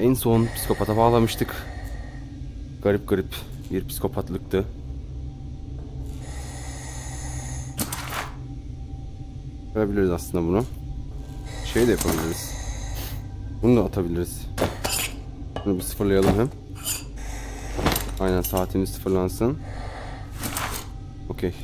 en son psikopata bağlamıştık. Garip garip bir psikopatlıktı. Yapabiliriz aslında bunu. Şey de yapabiliriz. Bunu da atabiliriz. Bunu bir sıfırlayalım hem. Aynen, saatimiz sıfırlansın. Okey.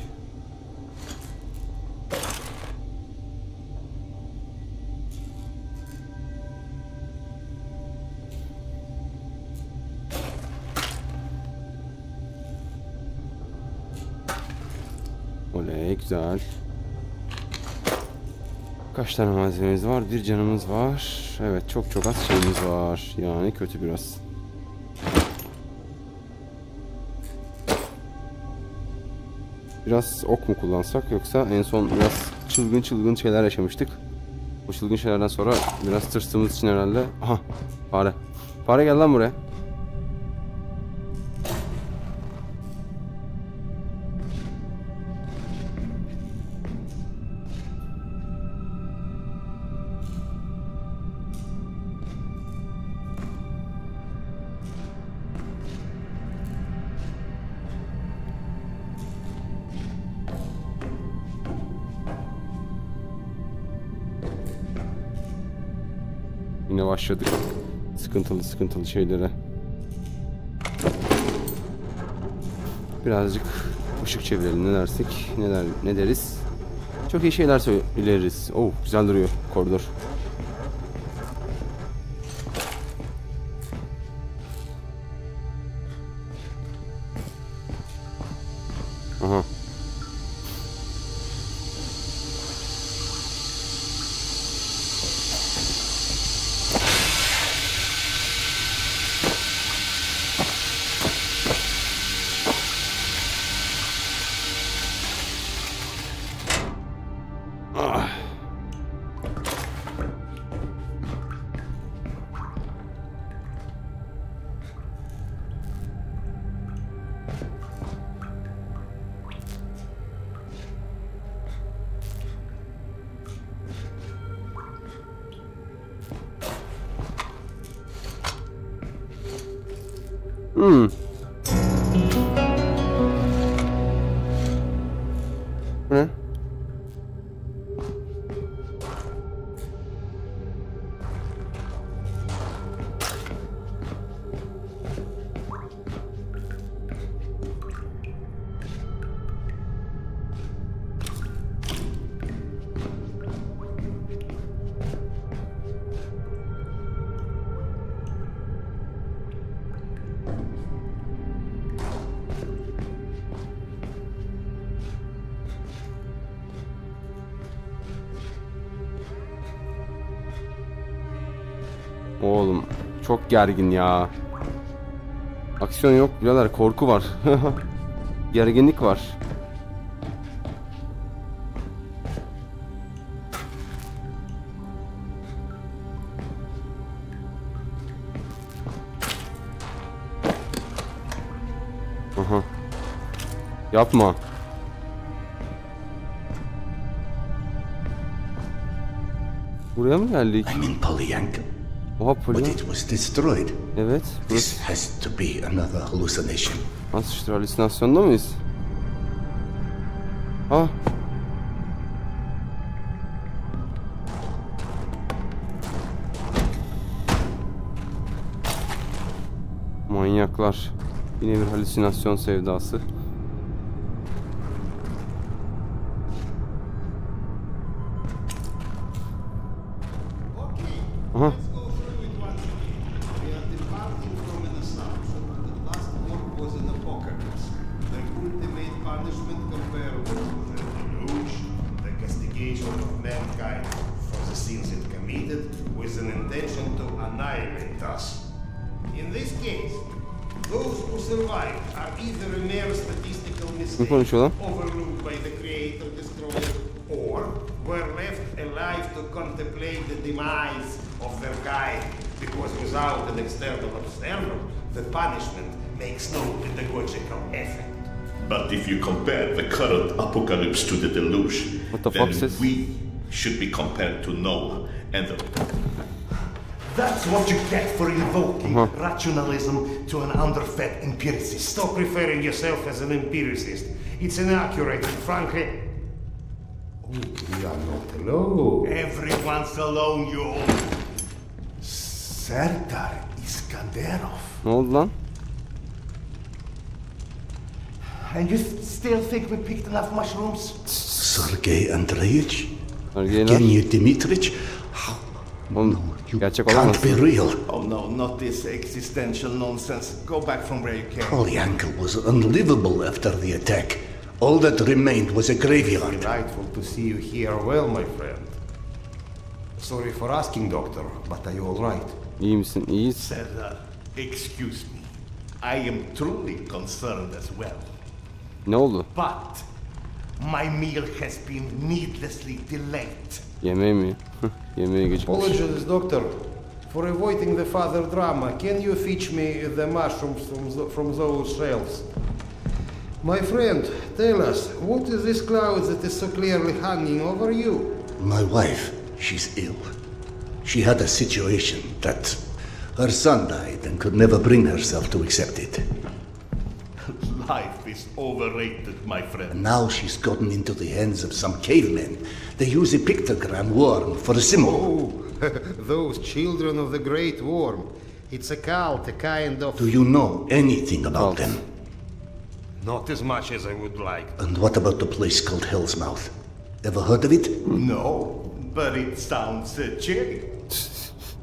Oley, güzel. Kaç tane malzememiz var? Bir canımız var. Evet, çok az şeyimiz var. Yani kötü biraz. Biraz ok mu kullansak, yoksa en son biraz çılgın şeyler yaşamıştık. Bu çılgın şeylerden sonra biraz tırstığımız için herhalde. Aha, fare. Fare, gel lan buraya. Yine başladık sıkıntılı şeylere. Birazcık ışık çevirelim, ne dersek, ne deriz? Çok iyi şeyler söyleriz. Oh, güzel duruyor koridor. Aha. Bu ne? Oğlum çok gergin ya. Aksiyon yok birader, korku var. Gerginlik var. Aha. Yapma. Buraya mı geldik? Oha, But it was destroyed. Evet. This has to be another hallucination. Nasıl işte, halüsinasyonda mıyız? Ah. Manyaklar. Yine bir halüsinasyon sevdası. Aha. Ne konuşuyor lan? Were left alive to contemplate the demise of their kind, because without an external observer, the punishment makes no pedagogical effect. But if you compare the current apocalypse to the deluge, then we should be compared to Noah and the... That's what you get for invoking rationalism to an underfed empiricist. Stop referring yourself as an empiricist. It's inaccurate and frankly... Oh, we are not alone. Everyone's alone, you... Serdar Iskanderov. Ne oldu lan? And you still think we picked enough mushrooms? Sergei Andreevich? Sergey'ler. Evgeny Dmitrich? Oğlum, gerçek Can't olamaz. be real. Oh no, not this existential nonsense. Go back from where you came. Polyanka was unlivable after the attack. All that remained was a graveyard. Delightful to see you here well, my friend. Sorry for asking, doctor, but are you all right? İyi misin? İyiyiz. Serdar, excuse me. I am truly concerned as well. Ne oldu? But my meal has been needlessly delayed. Yemeğe mi? Yemeğe gecikmiş. Apologies, doctor. For avoiding the further drama, can you fetch me the mushrooms from those shelves? My friend, tell us, what is this cloud that is so clearly hanging over you? My wife, she's ill. She had a situation that her son died and could never bring herself to accept it. Life is overrated, my friend. And now she's gotten into the hands of some cavemen. They use a pictogram worm for a symbol. Oh, those children of the Great Worm. It's a cult, a kind of... Do you know anything about Cult. them? Not as much as I would like. And what about the place called Hell's Mouth? Ever heard of it? No, but it sounds cheery.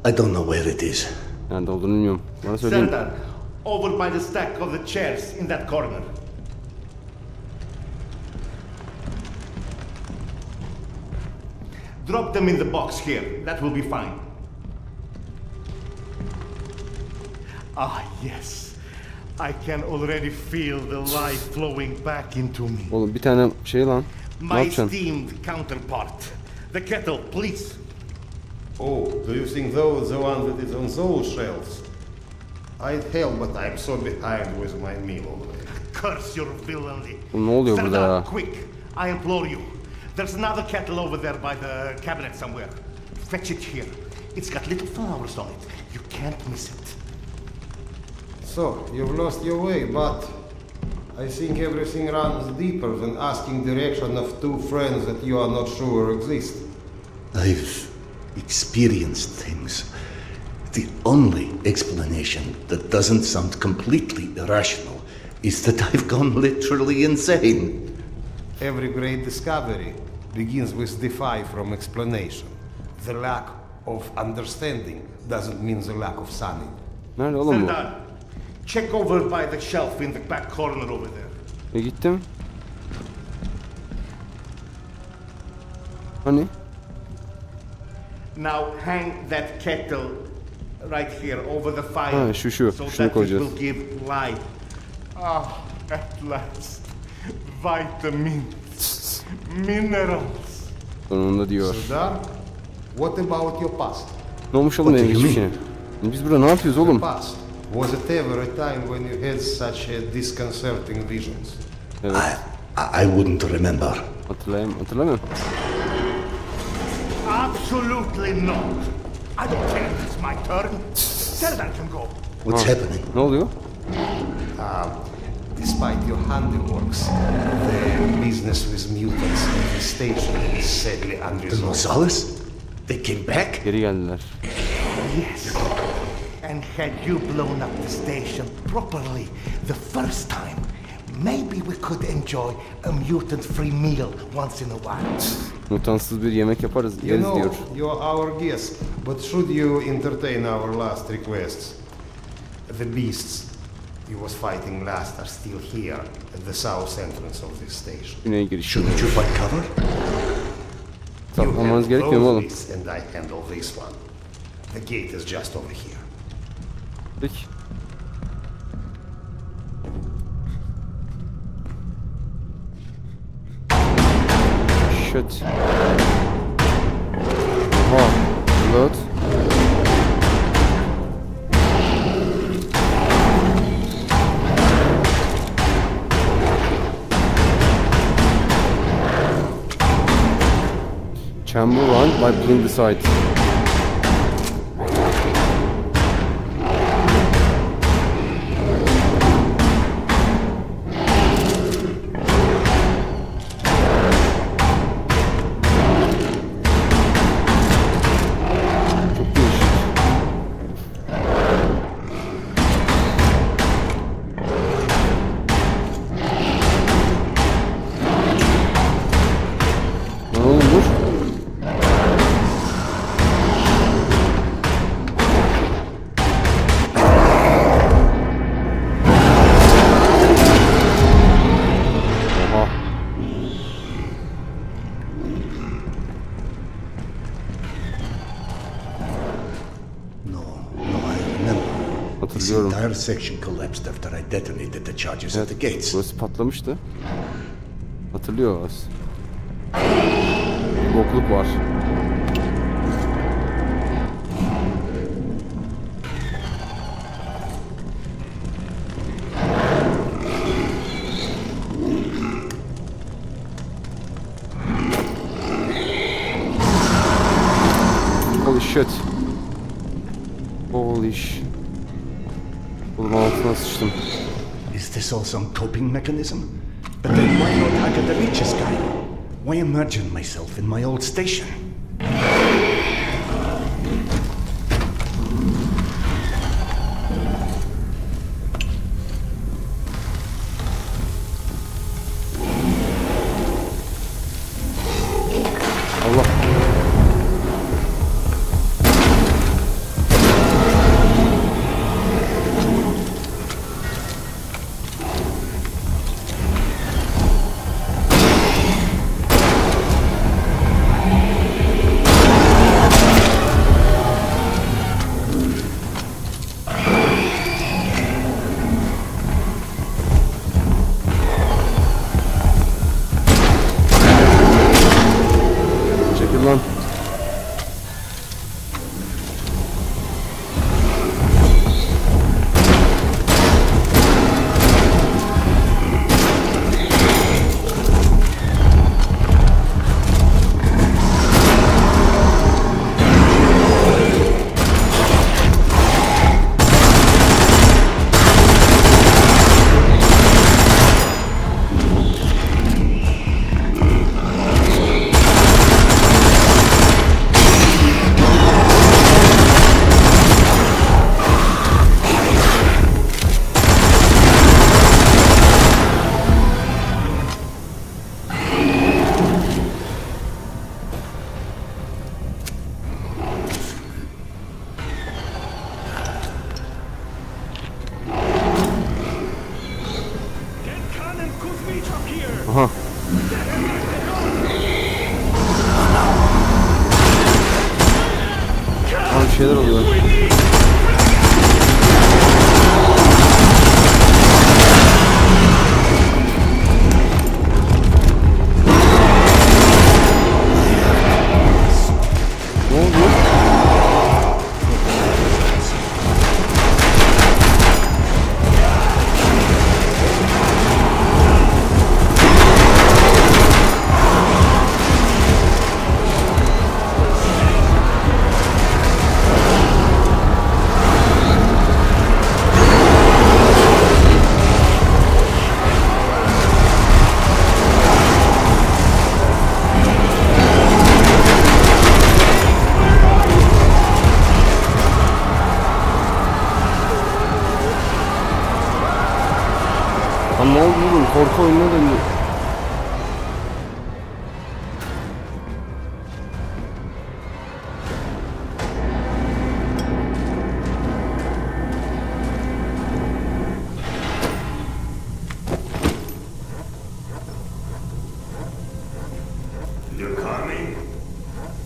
I don't know where it is. Nerede olduğunu bilmiyorum. Bana söyleyin. Serdar, over by the stack of the chairs in that corner. Drop them in the box here. That will be fine. Ah, yes. I can already feel the life flowing back into me. Oğlum bir tane şey lan. Ne My yapacaksın? esteemed counterpart. The kettle, please. Oh, do you think those the one that is on those shelves? I'd help, but I'm so behind with my meal already. Curse your villainy. Oğlum ne oluyor burada Serdar, ya? quick, I implore you. There's another kettle over there by the cabinet somewhere. Fetch it here. It's got little flowers on it. You can't miss it. So, you've lost your way, but I think everything runs deeper than asking direction of two friends that you are not sure exist. I've experienced things. The only explanation that doesn't sound completely irrational is that I've gone literally insane. Every great discovery begins with defy from explanation. The lack of understanding doesn't mean the lack of sanity. Nerede oğlum bu? Serdar, check over by the shelf in the back corner over there. Gittim. Hani? Now hang that kettle right here over the fire. Ha, şu. So Şunu that it koyacağız. will give light. Ah, at last. Vitamins. Minerals. Sonunda diyor. Serdar, what about your past? Ne olmuş oğlum benim geçmişine? Biz burada ne yapıyoruz oğlum? Past. Was it ever a time when you had such disconcerting visions? Evet. I wouldn't remember. Hatırlamıyorum. Absolutely not. I don't care if it's my turn. Serdar can go. What's happening? Ne oluyor? Despite your handiworks, the business with mutants at the station is sadly The unresolved. Gonzales? They came back? Geri geldiler. Yes. And had you blown up the station properly the first time, maybe we could enjoy a mutant-free meal once in a while. Mutantsız bir yemek yaparız. You Yeriz know, diyor. you're our guest, but should you entertain our last requests, the beasts you was fighting last are still here at the south entrance of this station. Güney giriş. Shouldn't you find cover? Saklamanız gerekmiyor mu oğlum? This and I handle this one. The gate is just over here. Peki. Shit. Oha. Load. Chamber run by pulling the side. Hatırlıyorum. entire section collapsed after I detonated the charges at the gates. Burası patlamıştı. Hatırlıyoruz. Bir bokluk var. Holy shit. Holy shit. Oğlum altına sıçtım. Is this all some coping mechanism? But then why not target the richest guy? Why imagine myself in my old station? Allah. Çekil lan. Aha. Abi bir şeyler oluyor. Ne oldu? Lan ne oldu oğlum? Korku oyununa döndü. You coming?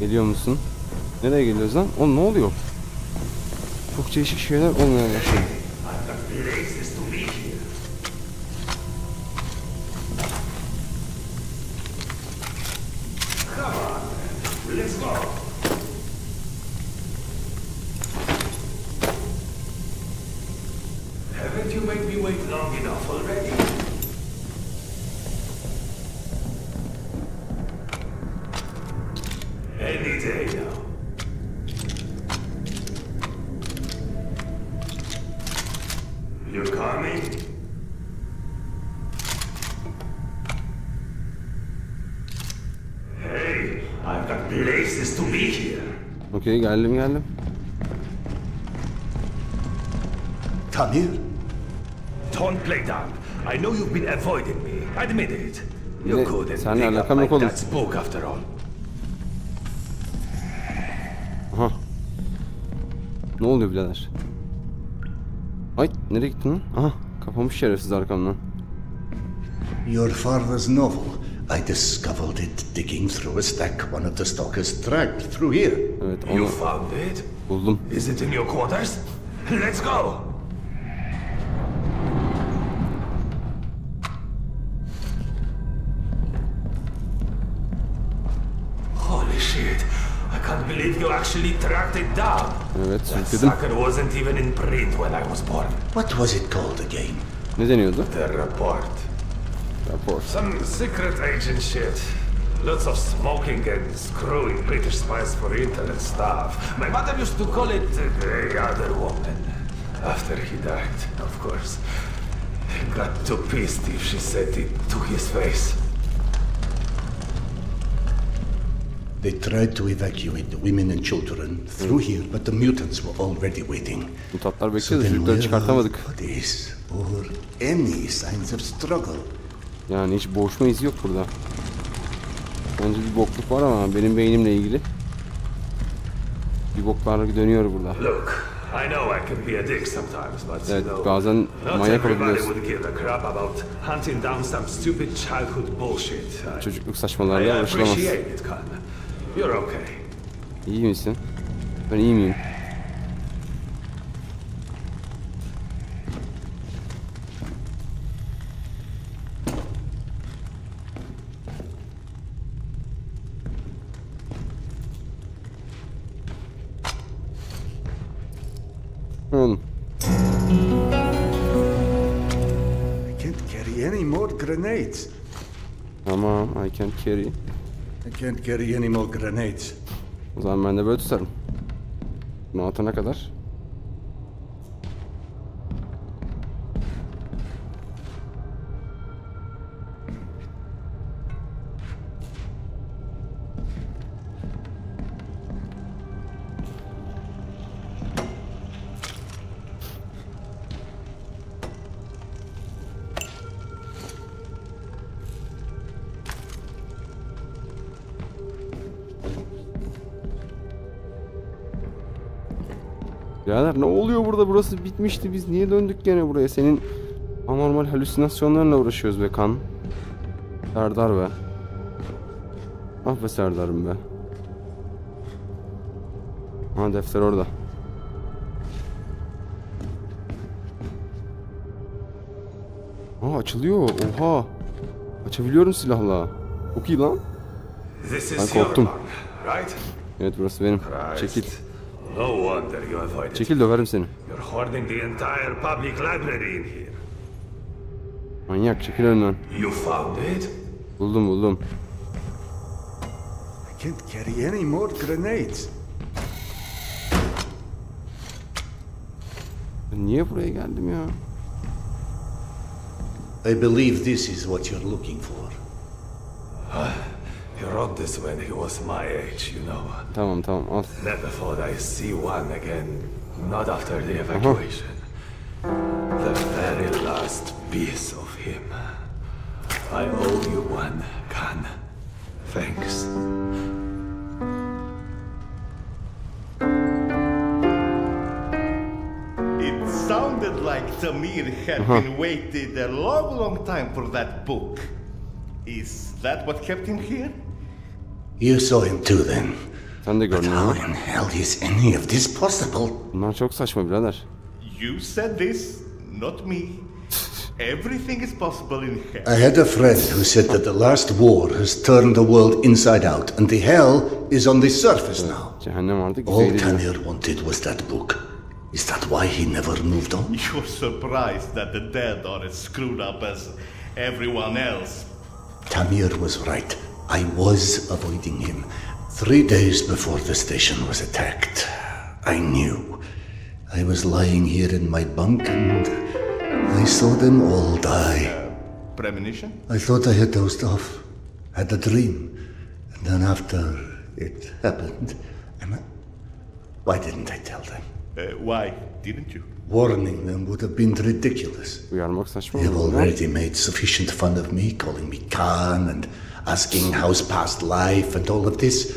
Geliyor musun? Nereye geliyoruz lan? Oğlum ne oluyor? Çok değişik şeyler olmaya başladı. I've got places to be here. Come on, let's go. Haven't you made me wait long enough already? Any day now. You coming? Hey, I've got places to be here. Okey geldim. Come here. Don't play dumb. I know you've been avoiding me. Admit it. You Ne- couldn't seninle dig up alakam like yok oğlum. that spook after all. Aha. Ne oluyor birader? Ay nereye gittin lan? Aha kapamış şerefsiz arkamdan. Your father's novel. I discovered it digging through a stack one of the stalkers dragged through here. Evet You onu found it? buldum. Is it in your quarters? Let's go. can't believe you actually tracked it down. Evet, That sürükledim. sucker wasn't even in print when I was born. What was it called again? Ne deniyordu? The report. Rapor. Some secret agent shit. Lots of smoking and screwing British spies for internet stuff. My mother used to call it the other woman. After he died, of course. Got too pissed if she said it to his face. They tried to evacuate the women and children through here, but the mutants were already waiting. Mutatlar So bekliyordu. then Çocukları çıkartamadık. bodies or any signs of struggle. Yani hiç boğuşma izi yok burada. Bence bir bokluk var ama benim beynimle ilgili. Bir boklar dönüyor burada. Look, I know I can be a dick sometimes, but Evet, you know, bazen not manyak everybody olabiliyorsun. would give a crap about hunting down some stupid childhood bullshit. Çocukluk I saçmalarla uğraşılamaz. appreciate it, Khan. You're okay. İyi misin? Ben iyi miyim? Oğlum. I can't carry any more grenades. Tamam, I can carry. I can't carry any more grenades. O zaman ben de böyle tutarım. Bunu atana kadar. Birader ne oluyor burada? Burası bitmişti. Biz niye döndük gene buraya? Senin anormal halüsinasyonlarla uğraşıyoruz be kan. Serdar be. Ah be Serdar'ım be. Ha, defter orada. Aa, açılıyor. Oha. Açabiliyorum silahla. Çok iyi lan. This Ben is your korktum. bunk, right? Evet, burası benim. Christ. Çekil. No wonder you avoided. Çekil, döverim seni. You're hoarding the entire public library in here. Manyak, çekil önümden. You found it? Buldum. I can't carry any more grenades. Ben niye buraya geldim ya? I believe this is what you're looking for. He wrote this when he was my age, you know. Tamam, al. Never thought I'd see one again. Not after the evacuation. The very last piece of him. I owe you one, Khan. Thanks. It sounded like Tamir had been waiting a long time for that book. Is that what kept him here? You saw him too then. Sen de But gördün how ama. in hell is any of this possible? Bunlar çok saçma birader. You said this, not me. Everything is possible in hell. I had a friend who said that the last war has turned the world inside out and the hell is on the surface now. Cehennem artık All yüzeyde. Tamir wanted was that book. Is that why he never moved on? You're surprised that the dead are as screwed up as everyone else. Tamir was right. I was avoiding him. 3 days before the station was attacked, I knew. I was lying here in my bunk and I saw them all die. Premonition? I thought I had dozed off, had a dream, and then after it happened, why didn't I tell them? Why didn't you? Warning them would have been ridiculous. Uyarmak saçma They have olur. already made sufficient fun of me, calling me Khan and asking how's past life and all of this.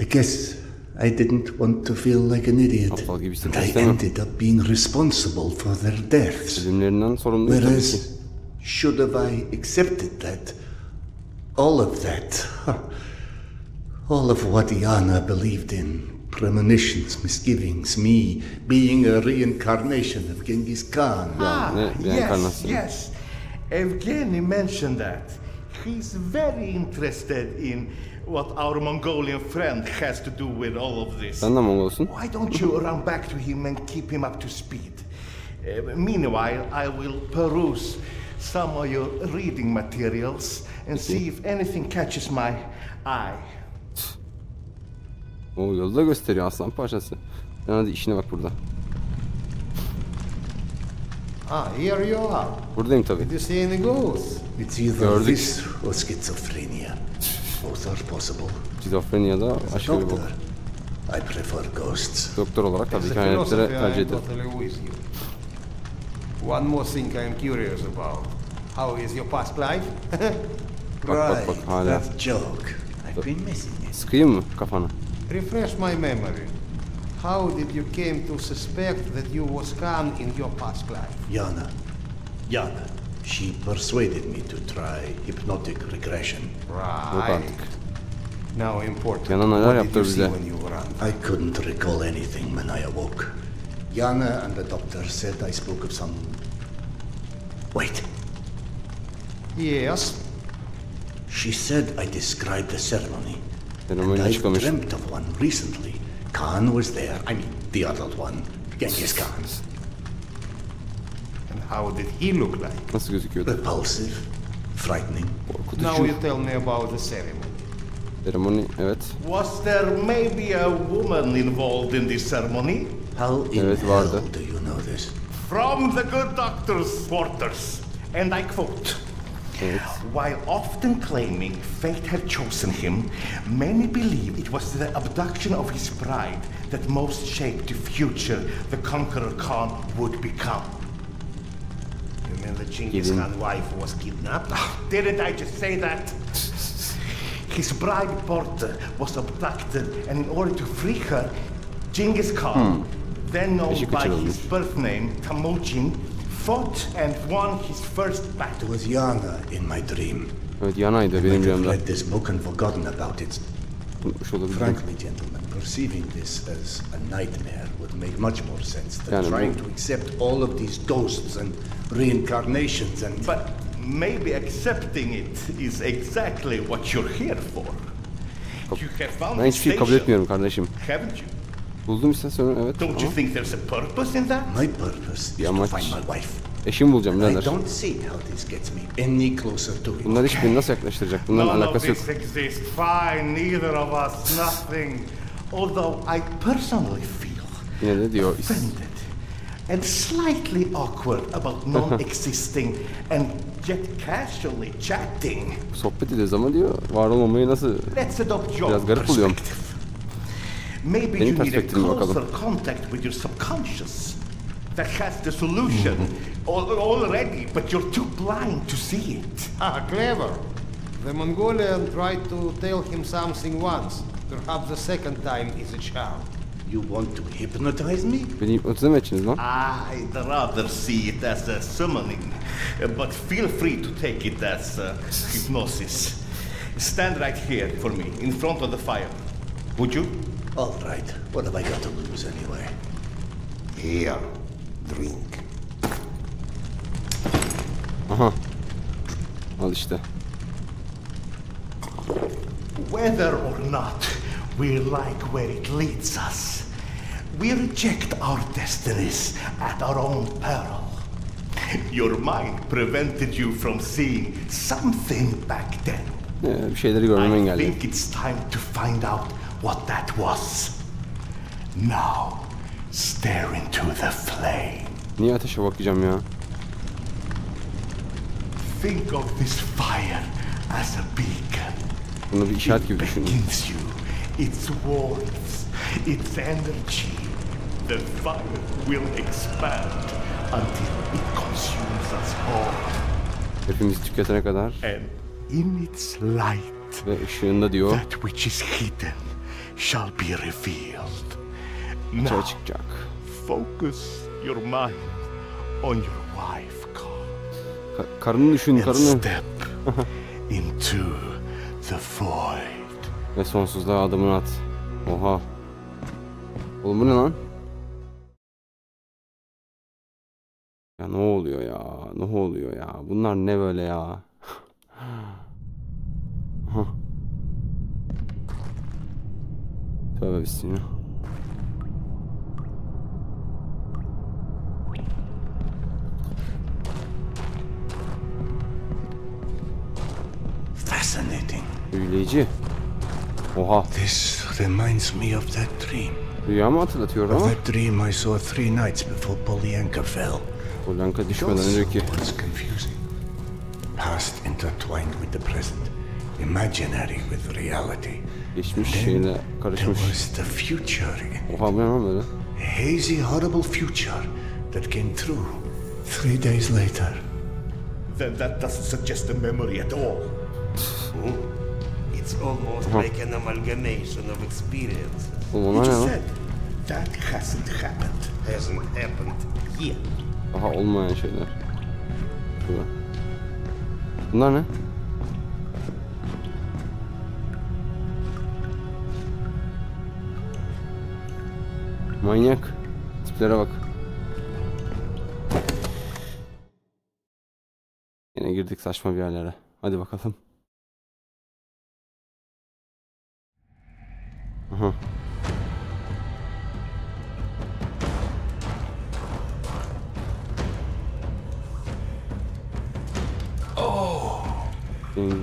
I guess I didn't want to feel like an idiot, Aptal gibi and hissetmek I istemem. ended up being responsible for their deaths. Ölümlerinden sorumluyum tabii ki. Whereas, should have I accepted that, all of that, all of what Yana believed in, premonitions, misgivings, me being a reincarnation of Genghis Khan. Ne reenkarnasyonu. Yes. Evgeny mentioned that. He's very interested in what our Mongolian friend has to do with all of this. Sen de Mongolsun. Why don't you run back to him and keep him up to speed? Meanwhile, I will peruse some of your reading materials and see if anything catches my eye. O yolu da gösteriyor aslan parçası. Sen hadi işine bak burada. Here you are. Buradayım tabii. Did you see any ghosts? It's either this or schizophrenia. Both are possible. Şizofreni ya da As a aşırı bir bok. doctor, I prefer ghosts. Doktor olarak tabii As ki a hayaletlere philosopher, tercih I'm ederim. totally with you. One more thing I'm curious about. How is your past life? Bak bak hala. That joke. I've been missing it. Sıkayım mı kafana? Refresh my memory. How did you came to suspect that you was Khan in your past life? Yana. She persuaded me to try hypnotic regression. Yok Right. artık. Now important. Yana neler What yaptı did you see bize? when you were under? I couldn't recall anything when I awoke. Yana and the doctor said I spoke of some... Wait. Yes. She said I described the ceremony. And Seremoni I açıklamış. dreamt of one recently. Khan was there. I mean, the other one. Genghis Khan. And how did he look like? Nasıl gözüküyordu? Repulsive. Frightening. Now Korkutucu. you tell me about the ceremony. Seremoni evet. Was there maybe a woman involved in this ceremony? How in Evet, hell vardı. do you know this? From the good doctor's quarters. And I quote, Evet. while often claiming fate had chosen him, many believe it was the abduction of his bride that most shaped the future the conqueror Khan would become. You mean the Genghis Gidin. Khan wife was kidnapped? Didn't I just say that? His bride Porta was abducted, and in order to free her, Genghis Khan, then known Eşi by his kaçırılmış. birth name Temujin, fought and won his first It battle. was Yana in my dream. Evet Yana'ydı I benim might have rüyamda. read this book and forgotten about it. Unutmuş olabilirim. Frankly, gentlemen, perceiving this as a nightmare would make much more sense than Yani trying bu- to accept all of these ghosts and reincarnations and... But maybe accepting it is exactly what you're here for. You have found Ben this hiçbir şey kabul station, etmiyorum kardeşim. haven't you? Buldum istasyonu evet. Don't you Ama think there's a purpose in that? My purpose is Bir to amaç. find my wife. Eşimi bulacağım I neler. don't see how this gets me any closer to it. Bunlar hiçbirini nasıl yaklaştıracak? Bunların None of alakası yok. this exists. Fine, neither of us, nothing. Although I personally feel Yine de diyor. offended and slightly awkward about non-existing and yet casually chatting. Sohbet ediyoruz ama diyor var olmamayı nasıl... Let's adopt your Biraz garip buluyorum. perspective. Maybe Benim you need a perspektifime bakalım. closer contact with your subconscious that has the solution already, but you're too blind to see it. Clever. The Mongolian tried to tell him something once. Perhaps the second time is a charm. You want to hypnotize me? Beni hipnotize mi edeceksiniz lan? I'd rather see it as a summoning, but feel free to take it as hypnosis. Stand right here for me, in front of the fire. Would you? All right. What have I got to lose anyway? Here, drink. Aha. Al işte. Whether or not we like where it leads us, we reject our destinies at our own peril. Your mind prevented you from seeing something back then. Bir şeyleri görmemi I engelliyor. think it's time to find out what that was. Now, stare into the flame. Niye ateşe bakacağım ya? Think of this fire as a beacon. Bunu bir işaret gibi It düşünün. beckons you, its warmth, its energy. The fire will expand until it consumes us all. Hepimizi tüketene kadar And in its light, ve ışığında diyor that which is hidden shall be revealed. açığa Now, çıkacak. focus your mind on your wife, Carl, Karını düşün and karını. step into the void. Ve sonsuzluğa adımını at. Oha. Oğlum bu ne lan? Ya ne oluyor ya? Ne oluyor ya? Bunlar ne böyle ya? Aha. Tövbe bismillah. Fascinating. Büyüleyici. Oha. This reminds me of that dream. Rüya mı hatırlatıyor Of ama? that dream I saw 3 nights before Polyanka fell. Polyanka It düşmeden also önceki. was confusing. Past intertwined with the present. Imaginary with reality. Geçmiş Then şeyle there karışmış. was the future in it. Oha bu ne lan böyle? A hazy, horrible future that came true 3 days later. Then that doesn't suggest a memory at all. It's almost like an amalgamation of experiences. Oğlum You ona ne just lan? said that hasn't happened. Hasn't happened yet. Daha olmayan şeyler. Şurada. Bunlar ne? Manyak. Tiplere bak. Yine girdik saçma bir yerlere. Hadi bakalım. Aha.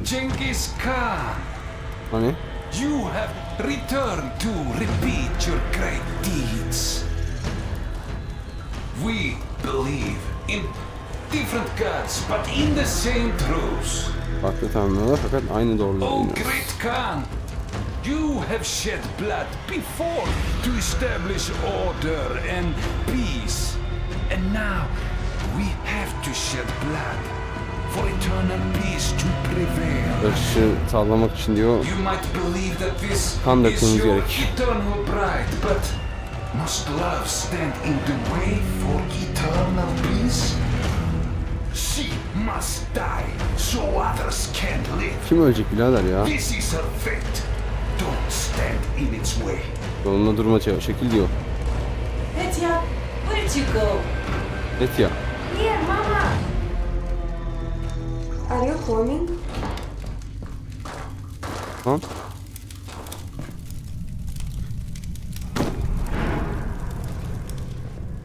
Genghis Khan, Hani? you have returned to repeat your great deeds. We believe in different gods, but in the same truths. Farklı tanrılar fakat aynı doğrulara Oh, inanıyoruz. great Khan, you have shed blood before to establish order and peace. And now we have to shed blood for eternal peace to prevail. Barışı sağlamak için diyor. You might believe that this Kan is dökmemiz your gerek. eternal bride, but must love stand in the way for eternal peace? She must die so others can live. Kim ölecek birader ya? This is her fate. Don't stand in its way. Yolunda durma şekil diyor. Petya, where did you go? Et ya. Here, Mama. Are you coming? Lan.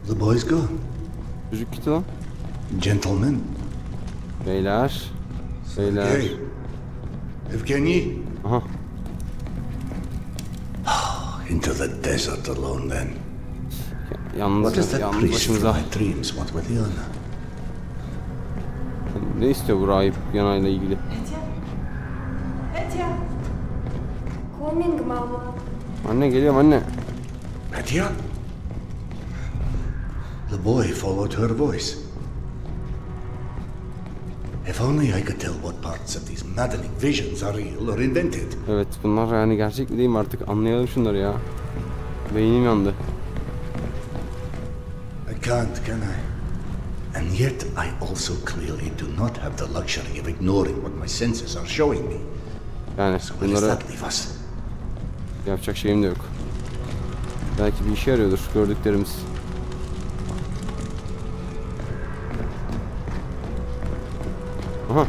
The boys gone. Çocuk gitti lan. Gentlemen. Beyler. Beyler. Hey. Evgeny. Aha. Into the desert alone then. Yalnız, What is that yalnız priest from başımıza. my dreams want with Yana? Ne istiyor bu rahip yanayla ilgili? Petya. Petya. Coming, Mama. Anne geliyorum anne. Petya? The boy followed her voice. If only I could tell what parts of these maddening visions are real or invented. Evet bunlar yani gerçek mi değil mi artık anlayalım şunları ya. Beynim yandı. I can't, can I? And yet I also clearly do not have the luxury of ignoring what my senses are showing me. Yani So where does bunlara that leave us? yapacak şeyim de yok. Belki bir işe yarıyordur gördüklerimiz. Aha.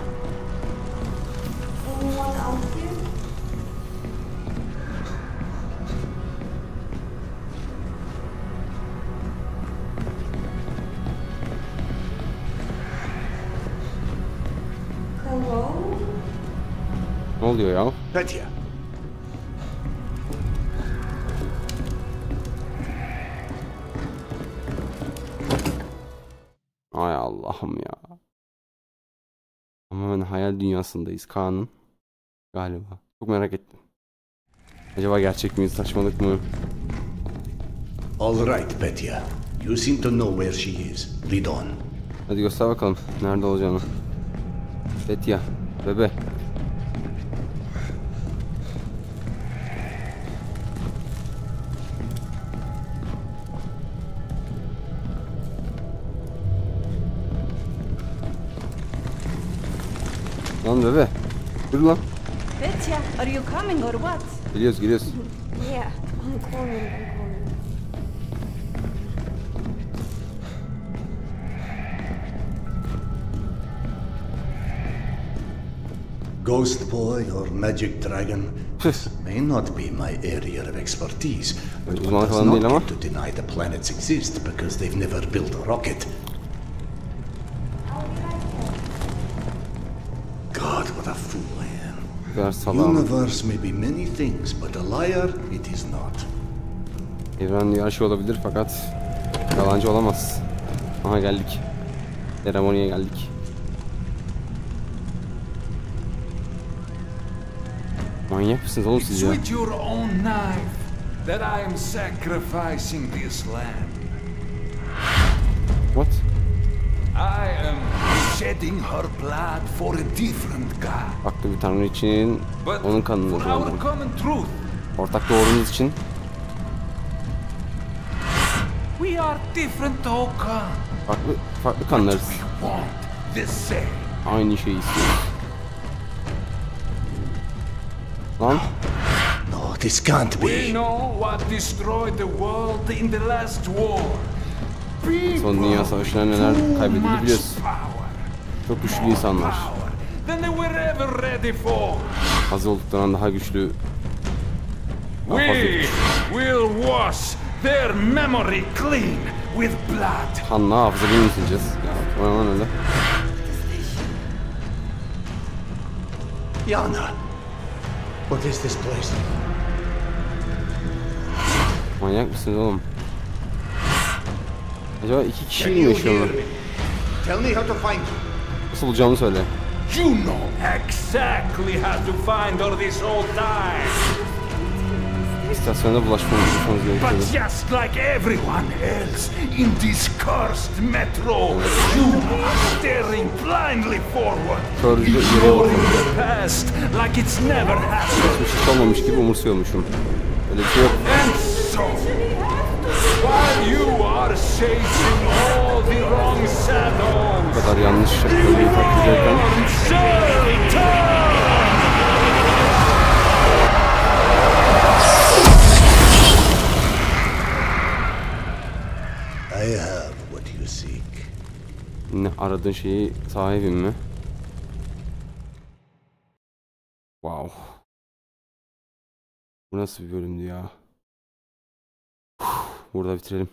Anyone out here? Hello? Ne oluyor ya? Petya. Ay Allah'ım ya. Ama ben hayal dünyasındayız Kaan'ın. Galiba. Çok merak ettim. Acaba gerçek miyiz? Saçmalık mı? All right, Petya. You seem to know where she is. Lead on. Hadi göster bakalım nerede olacağını. Petya. Bebe. Lan bebe. Dur lan. Petya, are you coming or what? Geliyoruz geliyoruz. Yeah, I'm coming, I'm coming. Ghost boy or magic dragon may not be my area of expertise, but Uzman one does falan değil not ama. get to deny the planets exist because they've never built a rocket. God, what a fool I am. Kadar salam. Universe may be many things, but a liar it is not. Evren diyor her şey olabilir fakat yalancı olamaz. Aha geldik. Seremoniye geldik. Manyak mısınız oğlum siz It's ya? with your own knife that I am sacrificing this land. What? I am shedding her blood for a different God. Farklı bir tanrı için But onun kanını for our kullanırım. common truth, Ortak doğrumuz için we are different, Oka. farklı kanlarız. We want the same. Aynı şeyi istiyoruz. Lan No, this can't We be. know what destroyed the world in the last war. son dünya savaşında neler Too kaybedildi much biliyorsun. power. Çok güçlü insanlar. Power than they were ever ready for. Hazır olduklarından daha güçlü. Daha fazla We güç. will wash their memory clean with blood. Kanla hafızayı mı sileceğiz? Ya tamam öyle. Yana, what is this place? Manyak mısınız oğlum? Acaba iki kişi Can mi you yaşıyorlar? hear me? Tell me how to find you. Nasıl bulacağımı söyle. You know exactly how to find her this whole time. İstasyonda buluşmamız gerekiyor. But just like everyone else in this cursed metro, you are staring blindly forward, Körce geriye ignoring bakıyorum. the past like it's never happened. Hiç olmamış gibi umursuyormuşum. Öyle bir şey yok. And so, while you are chasing all the wrong Bu shadows, kadar yanlış şarkıları takdirken shall turn! I have what you seek. ne aradığın şeyi sahibim mi? Wow. Bu nasıl bir bölümdü ya? Burada bitirelim.